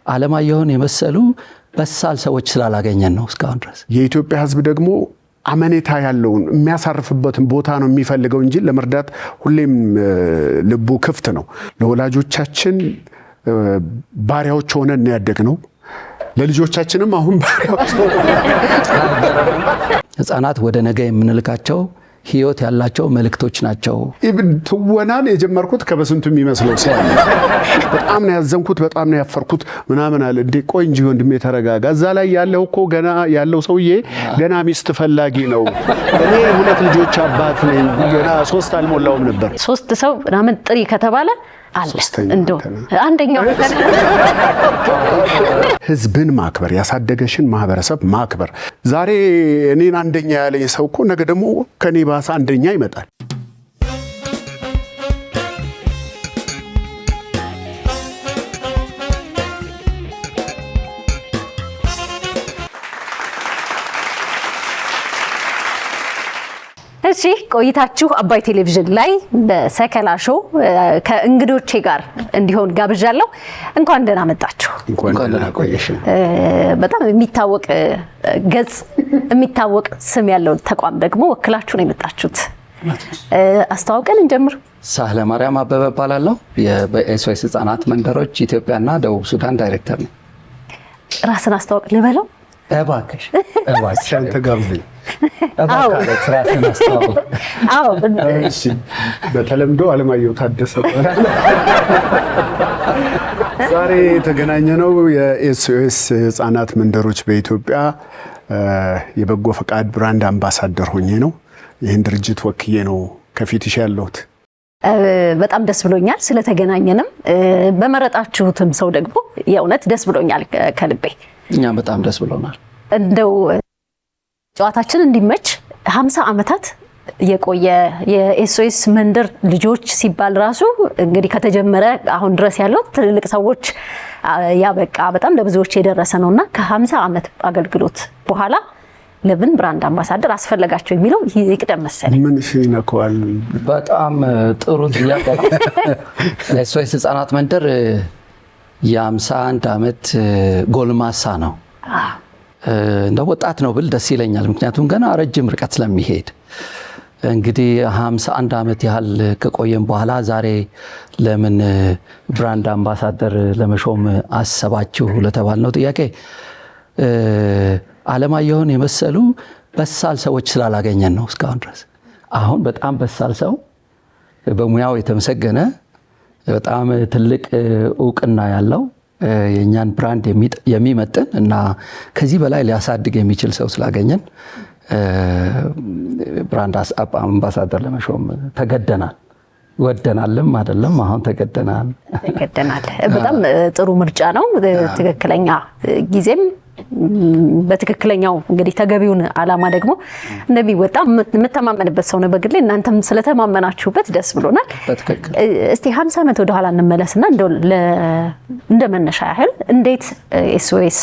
አለማየሁን የመሰሉ በሳል ሰዎች ስላላገኘን ነው እስካሁን ድረስ። የኢትዮጵያ ሕዝብ ደግሞ አመኔታ ያለውን የሚያሳርፍበትን ቦታ ነው የሚፈልገው እንጂ ለመርዳት ሁሌም ልቡ ክፍት ነው። ለወላጆቻችን ባሪያዎች ሆነን ያደግነው ለልጆቻችንም አሁን ባሪያዎች ህፃናት ወደ ነገ የምንልካቸው ህይወት ያላቸው መልእክቶች ናቸው። ኢቭን ትወናን የጀመርኩት ከበስንቱ የሚመስለው ሰው አለ። በጣም ነው ያዘንኩት፣ በጣም ነው ያፈርኩት ምናምን አለ። እንዴ ቆይ እንጂ ወንድሜ ተረጋጋ። እዛ ላይ ያለው እኮ ገና ያለው ሰውዬ ገና ሚስት ፈላጊ ነው። እኔ 2 ልጆች አባት ነኝ። ገና 3 አልሞላውም ነበር። 3 ሰው ምናምን ጥሪ ከተባለ አለ እንደው አንደኛው ህዝብን ማክበር፣ ያሳደገሽን ማህበረሰብ ማክበር። ዛሬ እኔን አንደኛ ያለኝ ሰው እኮ ነገ ደግሞ ከኔ ባሰ አንደኛ ይመጣል። እሺ ቆይታችሁ አባይ ቴሌቪዥን ላይ በሰከላ ሾው ከእንግዶቼ ጋር እንዲሆን ጋብዣለሁ። እንኳን ደህና መጣችሁ። እንኳን ደህና ቆየሽ። በጣም የሚታወቅ ገጽ የሚታወቅ ስም ያለው ተቋም ደግሞ ወክላችሁ ነው የመጣችሁት። አስተዋውቀን እንጀምር። ሳህለ ማርያም አበበ እባላለሁ። በኤስኦኤስ ህፃናት መንደሮች ኢትዮጵያና ደቡብ ሱዳን ዳይሬክተር ነኝ። ራስን አስተዋውቅ ልበለው? እባክሽ አንተ ጋብዘኝ። በተለምዶ አለማየሁ ታደሰ ይባላል። ዛሬ የተገናኘነው የኤስኦኤስ ህፃናት መንደሮች በኢትዮጵያ የበጎ ፈቃድ ብራንድ አምባሳደር ሆኜ ነው። ይህን ድርጅት ወክዬ ነው ከፊትሽ ያለሁት። በጣም ደስ ብሎኛል ስለተገናኘንም፣ በመረጣችሁትም ሰው ደግሞ የእውነት ደስ ብሎኛል ከልቤ። እኛ በጣም ደስ ብሎናል። እንደው ጨዋታችን እንዲመች 50 ዓመታት የቆየ የኤስኦኤስ መንደር ልጆች ሲባል ራሱ እንግዲህ ከተጀመረ አሁን ድረስ ያለው ትልልቅ ሰዎች ያበቃ በጣም ለብዙዎች የደረሰ ነውና ከ50 ዓመት አገልግሎት በኋላ ለምን ብራንድ አምባሳደር አስፈለጋቸው የሚለው ይቅደም መሰለኝ። ምን ይነካዋል? በጣም ጥሩ ጥያቄ ነው። ኤስኦኤስ ህፃናት መንደር የ51 ዓመት ጎልማሳ ነው። እንደ ወጣት ነው ብል ደስ ይለኛል፣ ምክንያቱም ገና ረጅም ርቀት ስለሚሄድ። እንግዲህ 51 ዓመት ያህል ከቆየም በኋላ ዛሬ ለምን ብራንድ አምባሳደር ለመሾም አሰባችሁ ለተባልነው ጥያቄ አለማየሁን የመሰሉ በሳል ሰዎች ስላላገኘን ነው እስካሁን ድረስ። አሁን በጣም በሳል ሰው በሙያው የተመሰገነ በጣም ትልቅ እውቅና ያለው የኛን ብራንድ የሚመጥን እና ከዚህ በላይ ሊያሳድግ የሚችል ሰው ስላገኘን ብራንድ አምባሳደር ለመሾም ተገደናል። ወደናልም አይደለም፣ አሁን ተገደናል። በጣም ጥሩ ምርጫ ነው። ትክክለኛ ጊዜም በትክክለኛው እንግዲህ ተገቢውን ዓላማ ደግሞ እንደሚወጣ የምተማመንበት ሰው ነው በግሌ። እናንተም ስለተማመናችሁበት ደስ ብሎናል። እስቲ 50 ዓመት ወደ ኋላ እንመለስና እንደ መነሻ ያህል እንዴት ኤስኦኤስ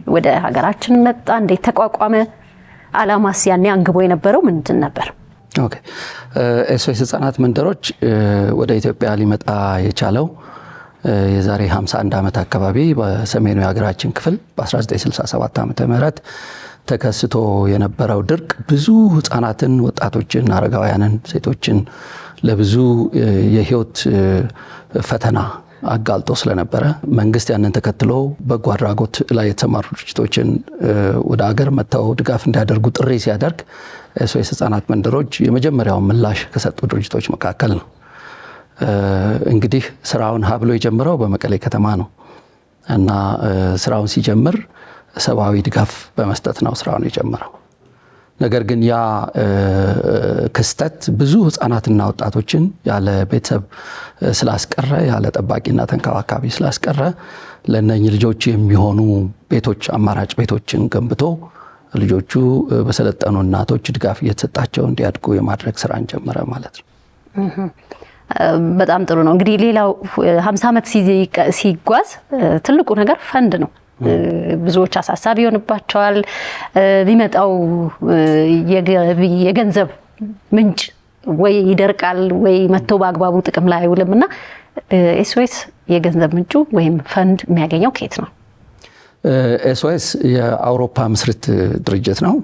ወደ ሀገራችን መጣ? እንዴት ተቋቋመ? ዓላማስ ያኔ አንግቦ የነበረው ምንድን ነበር? ኦኬ ኤስኦኤስ ህፃናት መንደሮች ወደ ኢትዮጵያ ሊመጣ የቻለው የዛሬ 51 ዓመት አካባቢ በሰሜኑ የሀገራችን ክፍል በ1967 ዓመተ ምህረት ተከስቶ የነበረው ድርቅ ብዙ ህፃናትን፣ ወጣቶችን፣ አረጋውያንን፣ ሴቶችን ለብዙ የህይወት ፈተና አጋልጦ ስለነበረ መንግስት ያንን ተከትሎ በጎ አድራጎት ላይ የተሰማሩ ድርጅቶችን ወደ ሀገር መጥተው ድጋፍ እንዲያደርጉ ጥሪ ሲያደርግ ኤስኦኤስ ህፃናት መንደሮች የመጀመሪያውን ምላሽ ከሰጡ ድርጅቶች መካከል ነው። እንግዲህ ስራውን ሀብሎ የጀመረው በመቀሌ ከተማ ነው እና ስራውን ሲጀምር ሰብአዊ ድጋፍ በመስጠት ነው ስራውን የጀመረው። ነገር ግን ያ ክስተት ብዙ ህፃናትና ወጣቶችን ያለ ቤተሰብ ስላስቀረ፣ ያለ ጠባቂና ተንከባካቢ ስላስቀረ ለእነኚህ ልጆች የሚሆኑ ቤቶች፣ አማራጭ ቤቶችን ገንብቶ ልጆቹ በሰለጠኑ እናቶች ድጋፍ እየተሰጣቸው እንዲያድጉ የማድረግ ስራን ጀመረ ማለት ነው። በጣም ጥሩ ነው። እንግዲህ ሌላው 50 ዓመት ሲጓዝ ትልቁ ነገር ፈንድ ነው። ብዙዎች አሳሳቢ ይሆንባቸዋል። ቢመጣው የገንዘብ ምንጭ ወይ ይደርቃል ወይ መጥቶ በአግባቡ ጥቅም ላይ አይውልምና ኤስኦኤስ የገንዘብ ምንጩ ወይም ፈንድ የሚያገኘው ከየት ነው? ኤስኦኤስ የአውሮፓ ምስርት ድርጅት ነው።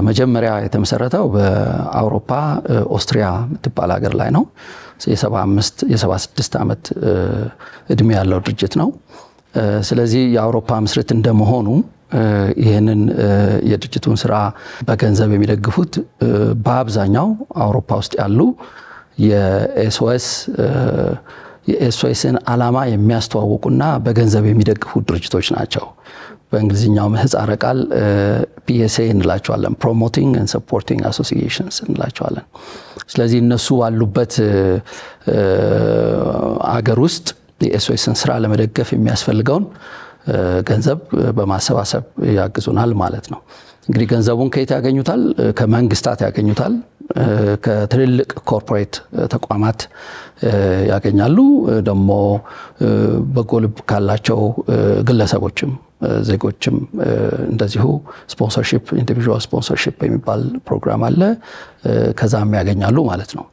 መጀመሪያ የተመሰረተው በአውሮፓ ኦስትሪያ የምትባል ሀገር ላይ ነው። የ76 ዓመት እድሜ ያለው ድርጅት ነው። ስለዚህ የአውሮፓ ምስርት እንደመሆኑ ይህንን የድርጅቱን ስራ በገንዘብ የሚደግፉት በአብዛኛው አውሮፓ ውስጥ ያሉ የኤስኦኤስን ዓላማ የሚያስተዋውቁና በገንዘብ የሚደግፉ ድርጅቶች ናቸው። በእንግሊዝኛው ምህጻረ ቃል PSA እንላቸዋለን፣ ፕሮሞቲንግ ኤንድ ሰፖርቲንግ አሶሲዬሽንስ እንላቸዋለን። ስለዚህ እነሱ ባሉበት አገር ውስጥ የኤስኦኤስን ስራ ለመደገፍ የሚያስፈልገውን ገንዘብ በማሰባሰብ ያግዙናል ማለት ነው። እንግዲህ ገንዘቡን ከየት ያገኙታል? ከመንግስታት ያገኙታል። ከትልልቅ ኮርፖሬት ተቋማት ያገኛሉ። ደግሞ በጎ ልብ ካላቸው ግለሰቦችም ዜጎችም እንደዚሁ ስፖንሰርሺፕ፣ ኢንዲቪዥዋል ስፖንሰርሺፕ የሚባል ፕሮግራም አለ። ከዛም ያገኛሉ ማለት ነው።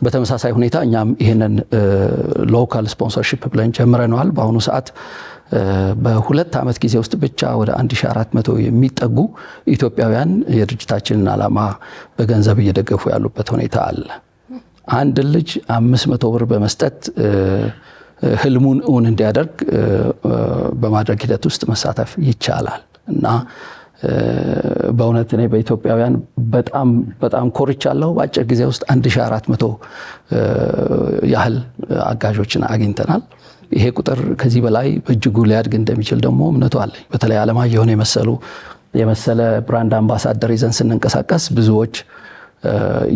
በተመሳሳይ ሁኔታ እኛም ይህንን ሎካል ስፖንሰርሺፕ ብለን ጀምረነዋል። በአሁኑ ሰዓት በ2 ዓመት ጊዜ ውስጥ ብቻ ወደ 1400 የሚጠጉ ኢትዮጵያውያን የድርጅታችንን ዓላማ በገንዘብ እየደገፉ ያሉበት ሁኔታ አለ። አንድ ልጅ 500 ብር በመስጠት ህልሙን እውን እንዲያደርግ በማድረግ ሂደት ውስጥ መሳተፍ ይቻላል እና በእውነት እኔ በኢትዮጵያውያን በጣም ኮርቻለሁ። በአጭር ጊዜ ውስጥ 1400 ያህል አጋዦችን አግኝተናል። ይሄ ቁጥር ከዚህ በላይ በእጅጉ ሊያድግ እንደሚችል ደግሞ እምነቱ አለኝ። በተለይ አለማየሁን የመሰለ ብራንድ አምባሳደር ይዘን ስንንቀሳቀስ ብዙዎች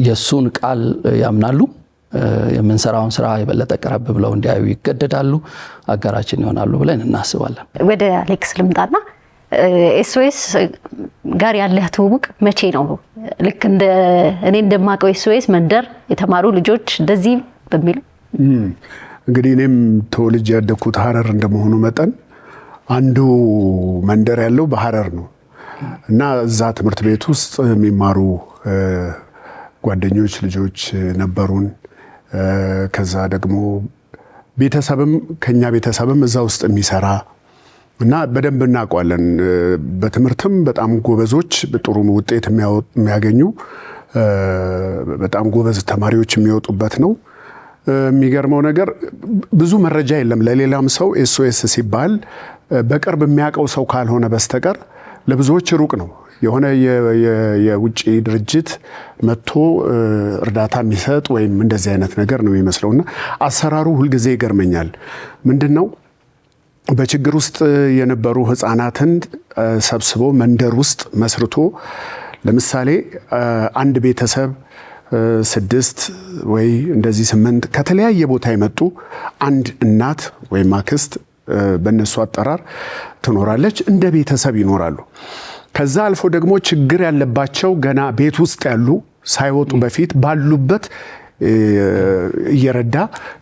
የሱን ቃል ያምናሉ። የምንሰራውን ስራ የበለጠ ቀረብ ብለው እንዲያዩ ይገደዳሉ፣ አጋራችን ይሆናሉ ብለን እናስባለን። ወደ አሌክስ ልምጣና ኤስኦኤስ ጋር ያለህ ትውውቅ መቼ ነው? ልክ እንደ እኔ እንደማውቀው ኤስኦኤስ መንደር የተማሩ ልጆች እንደዚህ በሚሉ እንግዲህ እኔም ተወልጄ ያደግኩት ሀረር እንደመሆኑ መጠን አንዱ መንደር ያለው በሀረር ነው እና እዛ ትምህርት ቤት ውስጥ የሚማሩ ጓደኞች ልጆች ነበሩን። ከዛ ደግሞ ቤተሰብም ከኛ ቤተሰብም እዛ ውስጥ የሚሰራ እና በደንብ እናውቀዋለን። በትምህርትም በጣም ጎበዞች፣ ጥሩ ውጤት የሚያገኙ በጣም ጎበዝ ተማሪዎች የሚወጡበት ነው። የሚገርመው ነገር ብዙ መረጃ የለም ለሌላም ሰው ኤስኦኤስ ሲባል በቅርብ የሚያውቀው ሰው ካልሆነ በስተቀር ለብዙዎች ሩቅ ነው። የሆነ የውጭ ድርጅት መጥቶ እርዳታ የሚሰጥ ወይም እንደዚህ አይነት ነገር ነው የሚመስለውና አሰራሩ ሁልጊዜ ይገርመኛል። ምንድነው በችግር ውስጥ የነበሩ ህፃናትን ሰብስቦ መንደር ውስጥ መስርቶ ለምሳሌ አንድ ቤተሰብ 6 ወይ እንደዚህ 8 ከተለያየ ቦታ የመጡ አንድ እናት ወይም አክስት በእነሱ አጠራር ትኖራለች። እንደ ቤተሰብ ይኖራሉ። ከዛ አልፎ ደግሞ ችግር ያለባቸው ገና ቤት ውስጥ ያሉ ሳይወጡ በፊት ባሉበት እየረዳ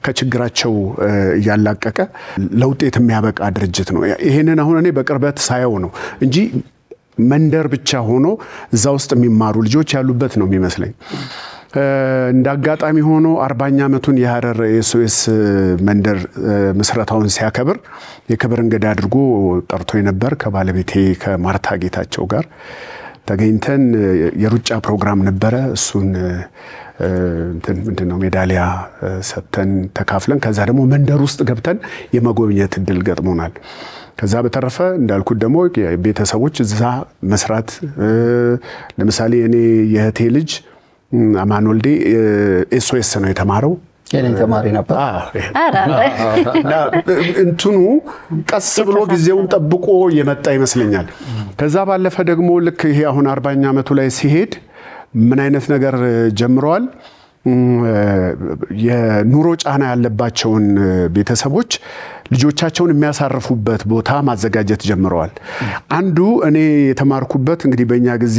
ከችግራቸው እያላቀቀ ለውጤት የሚያበቃ ድርጅት ነው። ይሄንን አሁን እኔ በቅርበት ሳየው ነው እንጂ መንደር ብቻ ሆኖ እዛ ውስጥ የሚማሩ ልጆች ያሉበት ነው የሚመስለኝ። እንደ አጋጣሚ ሆኖ 40ኛ ዓመቱን የሀረር ኤስኦኤስ መንደር ምስረታውን ሲያከብር የክብር እንግዳ አድርጎ ጠርቶ ነበር። ከባለቤቴ ከማርታ ጌታቸው ጋር ተገኝተን የሩጫ ፕሮግራም ነበረ። እሱን ምንድነው ሜዳሊያ ሰጥተን ተካፍለን ከዛ ደግሞ መንደር ውስጥ ገብተን የመጎብኘት እድል ገጥሞናል። ከዛ በተረፈ እንዳልኩት ደግሞ ቤተሰቦች እዛ መስራት ለምሳሌ እኔ የእህቴ ልጅ አማን ወልዴ ኤስኦኤስ ነው የተማረው። የኔ ተማሪ ነበር። እንትኑ ቀስ ብሎ ጊዜውን ጠብቆ የመጣ ይመስለኛል። ከዛ ባለፈ ደግሞ ልክ ይሄ አሁን 40ኛ ዓመቱ ላይ ሲሄድ ምን አይነት ነገር ጀምረዋል? የኑሮ ጫና ያለባቸውን ቤተሰቦች ልጆቻቸውን የሚያሳርፉበት ቦታ ማዘጋጀት ጀምረዋል። አንዱ እኔ የተማርኩበት እንግዲህ በእኛ ጊዜ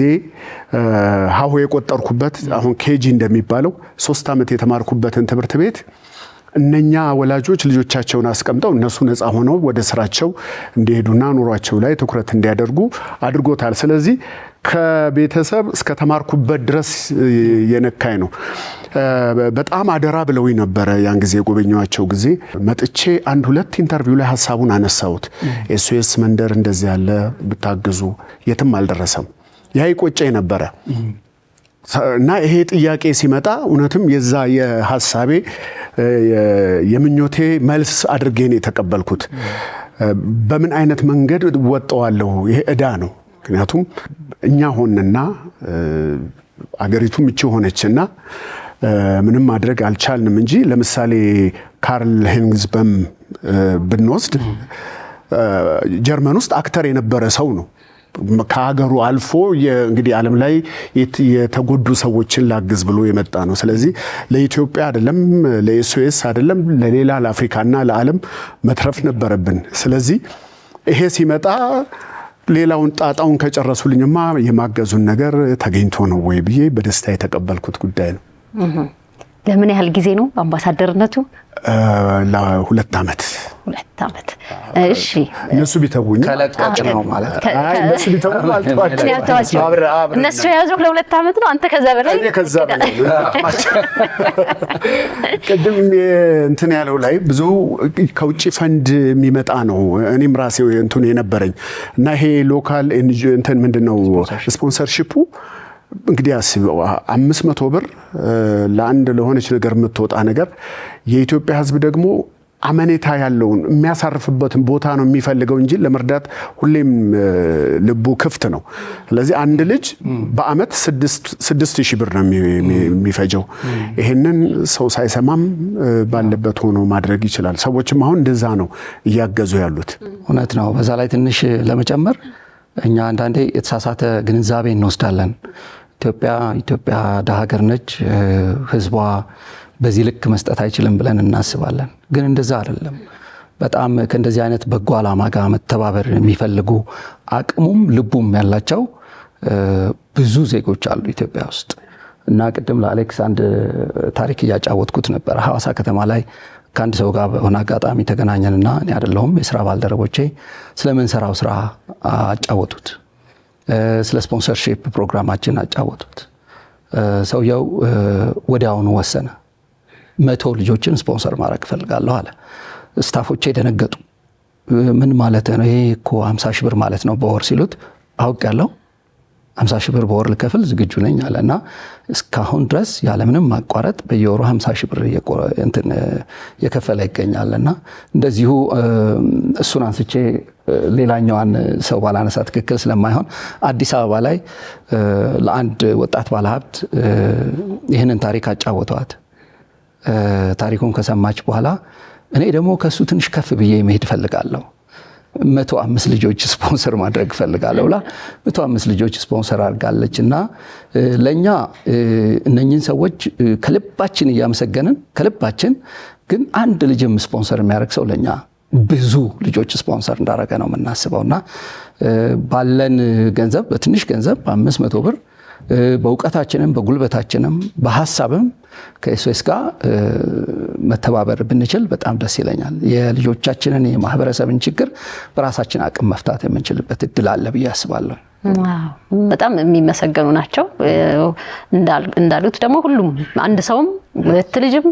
ሀሁ የቆጠርኩበት አሁን ኬጂ እንደሚባለው 3 ዓመት የተማርኩበትን ትምህርት ቤት እነኛ ወላጆች ልጆቻቸውን አስቀምጠው እነሱ ነፃ ሆነው ወደ ስራቸው እንዲሄዱና ኑሯቸው ላይ ትኩረት እንዲያደርጉ አድርጎታል። ስለዚህ ከቤተሰብ እስከ ተማርኩበት ድረስ የነካኝ ነው። በጣም አደራ ብለውኝ ነበረ። ያን ጊዜ የጎበኘኋቸው ጊዜ መጥቼ 1-2 ኢንተርቪው ላይ ሀሳቡን አነሳሁት። ኤስኦኤስ መንደር እንደዚህ ያለ ብታግዙ፣ የትም አልደረሰም። ያ ይቆጨኝ ነበረ እና ይሄ ጥያቄ ሲመጣ እውነትም የዛ የሀሳቤ የምኞቴ መልስ አድርጌ ነው የተቀበልኩት። በምን አይነት መንገድ ወጣዋለሁ? ይሄ ዕዳ ነው። ምክንያቱም እኛ ሆንና አገሪቱ ምቹ ሆነችና ምንም ማድረግ አልቻልንም እንጂ ለምሳሌ ካርል ሄንግዝበም ብንወስድ ጀርመን ውስጥ አክተር የነበረ ሰው ነው። ከሀገሩ አልፎ እንግዲህ ዓለም ላይ የተጎዱ ሰዎችን ላግዝ ብሎ የመጣ ነው። ስለዚህ ለኢትዮጵያ አይደለም፣ ለኤስኦኤስ አይደለም፣ ለሌላ ለአፍሪካና ለዓለም መትረፍ ነበረብን። ስለዚህ ይሄ ሲመጣ ሌላውን ጣጣውን ከጨረሱልኝማ የማገዙን ነገር ተገኝቶ ነው ወይ ብዬ በደስታ የተቀበልኩት ጉዳይ ነው። ለምን ያህል ጊዜ ነው አምባሳደርነቱ? ለ2 ዓመት። 2 ዓመት። እሺ እነሱ ቢተውኝ ከለቀቅ ነው ማለት ነው። አይ እነሱ ቢተውኝ ያልተዋቸው እነሱ የያዙ ለ2 ዓመት ነው። አንተ ከዛ በላይ ከዛ በላይ ቅድም እንትን ያለው ላይ ብዙ ከውጭ ፈንድ የሚመጣ ነው። እኔም ራሴ እንትን የነበረኝ እና ይሄ ሎካል ኤንጂኦ እንትን ምንድነው ስፖንሰርሺፑ እንግዲህ አስበው 500 ብር ለአንድ ለሆነች ነገር የምትወጣ ነገር የኢትዮጵያ ሕዝብ ደግሞ አመኔታ ያለውን የሚያሳርፍበትን ቦታ ነው የሚፈልገው እንጂ ለመርዳት ሁሌም ልቡ ክፍት ነው። ስለዚህ አንድ ልጅ በአመት 6000 ብር ነው የሚፈጀው። ይሄንን ሰው ሳይሰማም ባለበት ሆኖ ማድረግ ይችላል። ሰዎችም አሁን እንደዛ ነው እያገዙ ያሉት። እውነት ነው። በዛ ላይ ትንሽ ለመጨመር እኛ አንዳንዴ የተሳሳተ ግንዛቤ እንወስዳለን። ኢትዮጵያ ደሃ ሀገር ነች፣ ህዝቧ በዚህ ልክ መስጠት አይችልም ብለን እናስባለን። ግን እንደዛ አይደለም። በጣም ከእንደዚህ አይነት በጎ ዓላማ ጋር መተባበር የሚፈልጉ አቅሙም ልቡም ያላቸው ብዙ ዜጎች አሉ ኢትዮጵያ ውስጥ እና ቅድም ለአሌክስ አንድ ታሪክ እያጫወትኩት ነበር። ሐዋሳ ከተማ ላይ ከአንድ ሰው ጋር በሆነ አጋጣሚ ተገናኘንና እኔ አይደለሁም የስራ ባልደረቦቼ ስለምንሰራው ስራ አጫወቱት። ስለ ስፖንሰርሺፕ ፕሮግራማችን አጫወቱት። ሰውየው ወዲያውኑ ወሰነ። 100 ልጆችን ስፖንሰር ማድረግ እፈልጋለሁ አለ። ስታፎቼ ደነገጡ። ምን ማለት ነው? ይሄ እኮ 50 ሺህ ብር ማለት ነው በወር ሲሉት አውቄያለሁ 50 ሺህ ብር በወር ልከፍል ዝግጁ ነኝ አለና እስካሁን ድረስ ያለምንም ማቋረጥ በየወሩ 50 ሺህ ብር የከፈለ ይገኛልና እንደዚሁ እሱን አንስቼ ሌላኛዋን ሰው ባላነሳ ትክክል ስለማይሆን አዲስ አበባ ላይ ለአንድ ወጣት ባለሀብት ይህንን ታሪክ አጫወተዋት። ታሪኩን ከሰማች በኋላ እኔ ደግሞ ከሱ ትንሽ ከፍ ብዬ መሄድ ፈልጋለሁ 105 ልጆች ስፖንሰር ማድረግ ፈልጋለሁ ብላ 105 ልጆች ስፖንሰር አድርጋለች። እና ለኛ እነኚህን ሰዎች ከልባችን እያመሰገንን ከልባችን ግን አንድ ልጅም ስፖንሰር የሚያደርግ ሰው ለኛ ብዙ ልጆች ስፖንሰር እንዳደረገ ነው የምናስበውና ባለን ገንዘብ በትንሽ ገንዘብ 500 ብር በእውቀታችንም በጉልበታችንም በሐሳብም ከኤስኦኤስ ጋር መተባበር ብንችል በጣም ደስ ይለኛል። የልጆቻችንን የማህበረሰብን ችግር በራሳችን አቅም መፍታት የምንችልበት እድል አለ ብዬ አስባለሁ። በጣም የሚመሰገኑ ናቸው። እንዳሉት ደግሞ ሁሉም አንድ ሰውም 2 ልጅም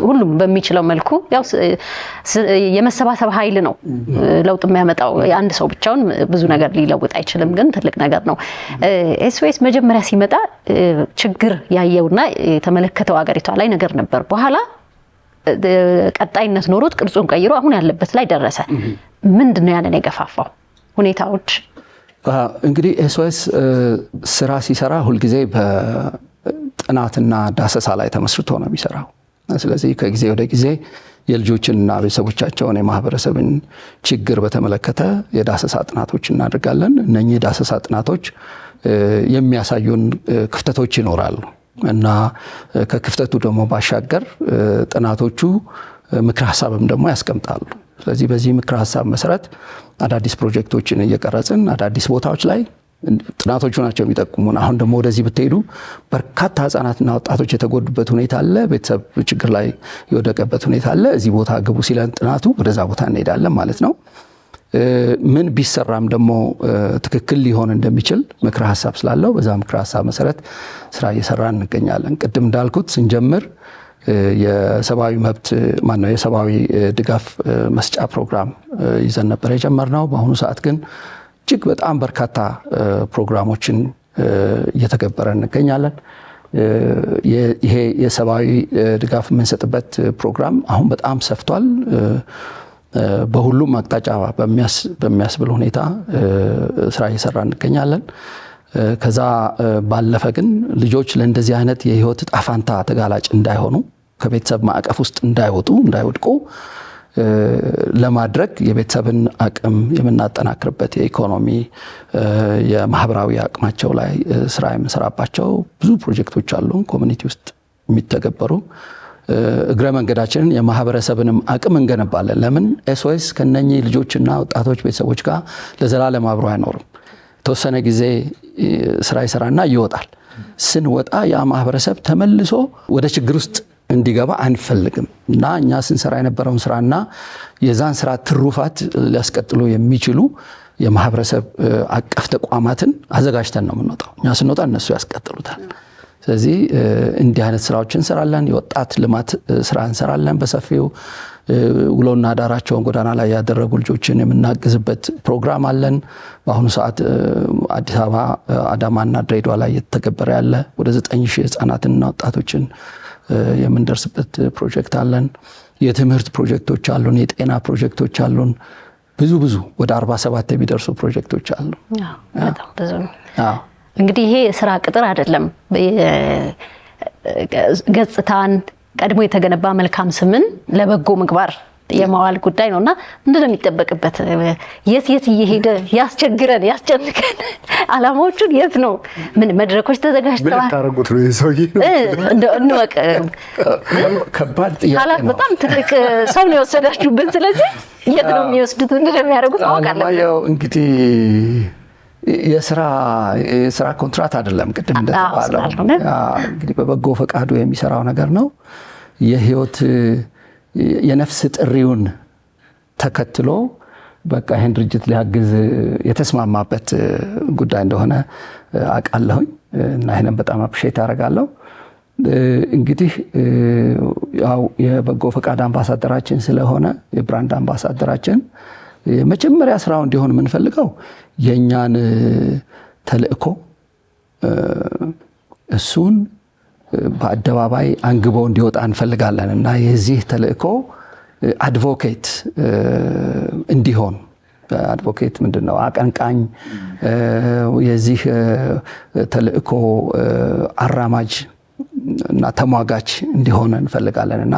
ሁሉም በሚችለው መልኩ ያው የመሰባሰብ ኃይል ነው ለውጥ የሚያመጣው። አንድ ሰው ብቻውን ብዙ ነገር ሊለውጥ አይችልም፣ ግን ትልቅ ነገር ነው። ኤስኦኤስ መጀመሪያ ሲመጣ ችግር ያየውና የተመለከተው አገሪቷ ላይ ነገር ነበር። በኋላ ቀጣይነት ኖሮት ቅርጹን ቀይሮ አሁን ያለበት ላይ ደረሰ። ምንድነው ያንን የገፋፋው ሁኔታዎች? እንግዲህ ኤስኦኤስ ስራ ሲሰራ ሁልጊዜ በጥናትና ዳሰሳ ላይ ተመስርቶ ነው የሚሰራው። ስለዚህ ከጊዜ ወደ ጊዜ የልጆችንና ቤተሰቦቻቸውን የማህበረሰብን ችግር በተመለከተ የዳሰሳ ጥናቶች እናደርጋለን። እነኚህ የዳሰሳ ጥናቶች የሚያሳዩን ክፍተቶች ይኖራሉ እና ከክፍተቱ ደግሞ ባሻገር ጥናቶቹ ምክር ሀሳብም ደግሞ ያስቀምጣሉ። ስለዚህ በዚህ ምክር ሀሳብ መሰረት አዳዲስ ፕሮጀክቶችን እየቀረጽን አዳዲስ ቦታዎች ላይ ጥናቶቹ ናቸው የሚጠቁሙን። አሁን ደግሞ ወደዚህ ብትሄዱ በርካታ ህጻናትና ወጣቶች የተጎዱበት ሁኔታ አለ። ቤተሰብ ችግር ላይ የወደቀበት ሁኔታ አለ። እዚህ ቦታ ግቡ ሲለን ጥናቱ ወደዛ ቦታ እንሄዳለን ማለት ነው። ምን ቢሰራም ደግሞ ትክክል ሊሆን እንደሚችል ምክረ ሀሳብ ስላለው በዛ ምክረ ሀሳብ መሰረት ስራ እየሰራን እንገኛለን። ቅድም እንዳልኩት ስንጀምር የሰብአዊ መብት የሰብአዊ ድጋፍ መስጫ ፕሮግራም ይዘን ነበር የጀመርነው። በአሁኑ ሰዓት ግን እጅግ በጣም በርካታ ፕሮግራሞችን እየተገበረ እንገኛለን። ይሄ የሰብአዊ ድጋፍ የምንሰጥበት ፕሮግራም አሁን በጣም ሰፍቷል። በሁሉም አቅጣጫ በሚያስብል ሁኔታ ስራ እየሰራ እንገኛለን። ከዛ ባለፈ ግን ልጆች ለእንደዚህ አይነት የህይወት ጣፋንታ ተጋላጭ እንዳይሆኑ ከቤተሰብ ማዕቀፍ ውስጥ እንዳይወድቁ ለማድረግ የቤተሰብን አቅም የምናጠናክርበት የኢኮኖሚ የማህበራዊ አቅማቸው ላይ ስራ የምንሰራባቸው ብዙ ፕሮጀክቶች አሉ ኮሚኒቲ ውስጥ የሚተገበሩ። እግረ መንገዳችንን የማህበረሰብንም አቅም እንገነባለን። ለምን ኤስኦኤስ ከነኚህ ልጆችና ወጣቶች ቤተሰቦች ጋር ለዘላለም አብሮ አይኖርም። ተወሰነ ጊዜ ስራ ይሰራና ይወጣል። ስንወጣ ያ ማህበረሰብ ተመልሶ ወደ ችግር ውስጥ እንዲገባ አንፈልግም እና እኛ ስንሰራ የነበረውን ስራና የዛን ስራ ትሩፋት ሊያስቀጥሉ የሚችሉ የማህበረሰብ አቀፍ ተቋማትን አዘጋጅተን ነው የምንወጣው። እኛ ስንወጣ እነሱ ያስቀጥሉታል። ስለዚህ እንዲህ አይነት ስራዎችን እንሰራለን። የወጣት ልማት ስራ እንሰራለን በሰፊው። ውሎና ዳራቸውን ጎዳና ላይ ያደረጉ ልጆችን የምናግዝበት ፕሮግራም አለን። በአሁኑ ሰዓት አዲስ አበባ፣ አዳማና ድሬዳዋ ላይ እየተተገበረ ያለ ወደ 9000 ህጻናትና ወጣቶችን የምንደርስበት ፕሮጀክት አለን። የትምህርት ፕሮጀክቶች አሉን። የጤና ፕሮጀክቶች አሉን። ብዙ ወደ 47 የሚደርሱ ፕሮጀክቶች አሉ። በጣም ብዙ ነው። እንግዲህ ይሄ ስራ ቅጥር አይደለም። ገጽታን ቀድሞ የተገነባ መልካም ስምን ለበጎ ምግባር የማዋል ጉዳይ ነውና ምንድነው የሚጠበቅበት? የት እየሄደ ያስቸግረን ያስጨንቀን? አላማዎቹን የት ነው? ምን መድረኮች ተዘጋጅተዋል? ምን ታረጉት ነው ይሰውይ እንወቅ። ከባድ ጥያቄ ነው። በጣም ትልቅ ሰው ነው የወሰዳችሁብን። ስለዚህ የት ነው የሚወስዱት? ምንድነው የሚያደርጉት? አውቃለሁ እንግዲህ የስራ ኮንትራት አይደለም። ቅድም እንደተባለው እንግዲህ በበጎ ፈቃዱ የሚሰራው ነገር ነው። የህይወት የነፍስ ጥሪውን ተከትሎ በቃ ይህን ድርጅት ሊያግዝ የተስማማበት ጉዳይ እንደሆነ አውቃለሁኝ እና ይህንን በጣም አፕሪሼት አደርጋለሁ። እንግዲህ ያው የበጎ ፈቃድ አምባሳደራችን ስለሆነ የብራንድ አምባሳደራችን የመጀመሪያ ስራው እንዲሆን የምንፈልገው የኛን ተልእኮ እሱን በአደባባይ አንግቦ እንዲወጣ እንፈልጋለን እና የዚህ ተልእኮ አድቮኬት እንዲሆን። አድቮኬት ምንድነው? አቀንቃኝ፣ የዚህ ተልእኮ አራማጅ እና ተሟጋች እንዲሆን እንፈልጋለን እና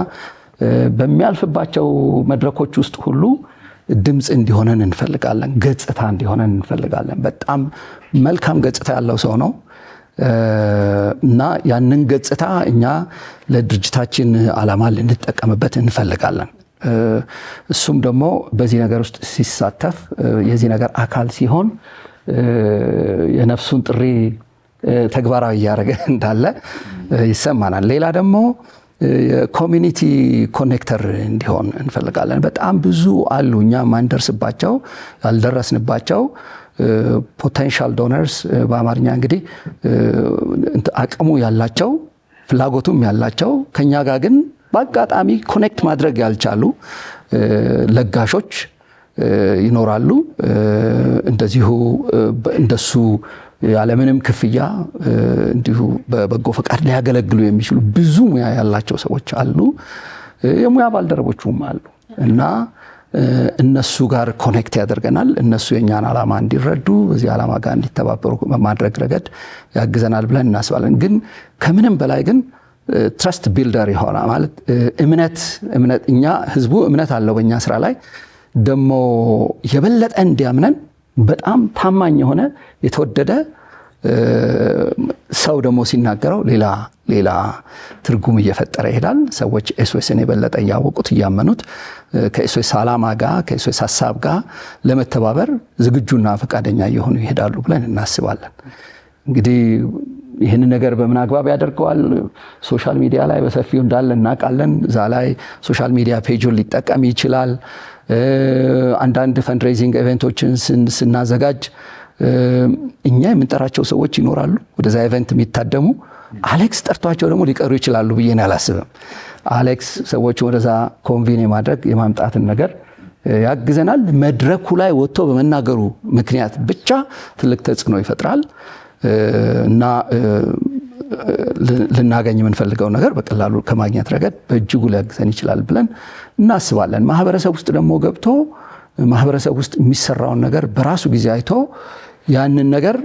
በሚያልፍባቸው መድረኮች ውስጥ ሁሉ ድምፅ እንዲሆነን እንፈልጋለን። ገጽታ እንዲሆነን እንፈልጋለን። በጣም መልካም ገጽታ ያለው ሰው ነው እና ያንን ገጽታ እኛ ለድርጅታችን ዓላማ ልንጠቀምበት እንፈልጋለን። እሱም ደግሞ በዚህ ነገር ውስጥ ሲሳተፍ የዚህ ነገር አካል ሲሆን የነፍሱን ጥሪ ተግባራዊ እያደረገ እንዳለ ይሰማናል። ሌላ ደግሞ የኮሚኒቲ ኮኔክተር እንዲሆን እንፈልጋለን። በጣም ብዙ አሉ እኛ ማንደርስባቸው ያልደረስንባቸው ፖቴንሻል ዶነርስ በአማርኛ እንግዲህ አቅሙ ያላቸው ፍላጎቱም ያላቸው ከኛ ጋር ግን በአጋጣሚ ኮኔክት ማድረግ ያልቻሉ ለጋሾች ይኖራሉ። እንደዚሁ እንደሱ ያለምንም ክፍያ እንዲሁ በበጎ ፈቃድ ሊያገለግሉ የሚችሉ ብዙ ሙያ ያላቸው ሰዎች አሉ። የሙያ ባልደረቦቹም አሉ እና እነሱ ጋር ኮኔክት ያደርገናል። እነሱ የኛን ዓላማ እንዲረዱ በዚህ ዓላማ ጋር እንዲተባበሩ በማድረግ ረገድ ያግዘናል ብለን እናስባለን። ግን ከምንም በላይ ግን ትረስት ቢልደር የሆነ ማለት እምነት እኛ ህዝቡ እምነት አለው በእኛ ስራ ላይ ደግሞ የበለጠ እንዲያምነን በጣም ታማኝ የሆነ የተወደደ ሰው ደግሞ ሲናገረው ሌላ ትርጉም እየፈጠረ ይሄዳል። ሰዎች ኤስኦኤስን የበለጠ እያወቁት እያመኑት ከኤስኦኤስ ዓላማ ጋር ከኤስኦኤስ ሀሳብ ጋር ለመተባበር ዝግጁና ፈቃደኛ እየሆኑ ይሄዳሉ ብለን እናስባለን። እንግዲህ ይህንን ነገር በምን አግባብ ያደርገዋል? ሶሻል ሚዲያ ላይ በሰፊው እንዳለ እናውቃለን። እዛ ላይ ሶሻል ሚዲያ ፔጁን ሊጠቀም ይችላል። አንዳንድ ፈንድሬዚንግ ኢቨንቶችን ስናዘጋጅ እኛ የምንጠራቸው ሰዎች ይኖራሉ ወደዛ ኢቨንት የሚታደሙ። አሌክስ ጠርቷቸው ደግሞ ሊቀሩ ይችላሉ ብዬ አላስብም። አሌክስ ሰዎች ወደዛ ኮንቪን የማድረግ የማምጣትን ነገር ያግዘናል። መድረኩ ላይ ወጥቶ በመናገሩ ምክንያት ብቻ ትልቅ ተጽዕኖ ይፈጥራል እና ልናገኝ የምንፈልገው ነገር በቀላሉ ከማግኘት ረገድ በእጅጉ ሊያግዘን ይችላል ብለን እናስባለን። ማህበረሰብ ውስጥ ደግሞ ገብቶ ማህበረሰብ ውስጥ የሚሰራውን ነገር በራሱ ጊዜ አይቶ ያንን ነገር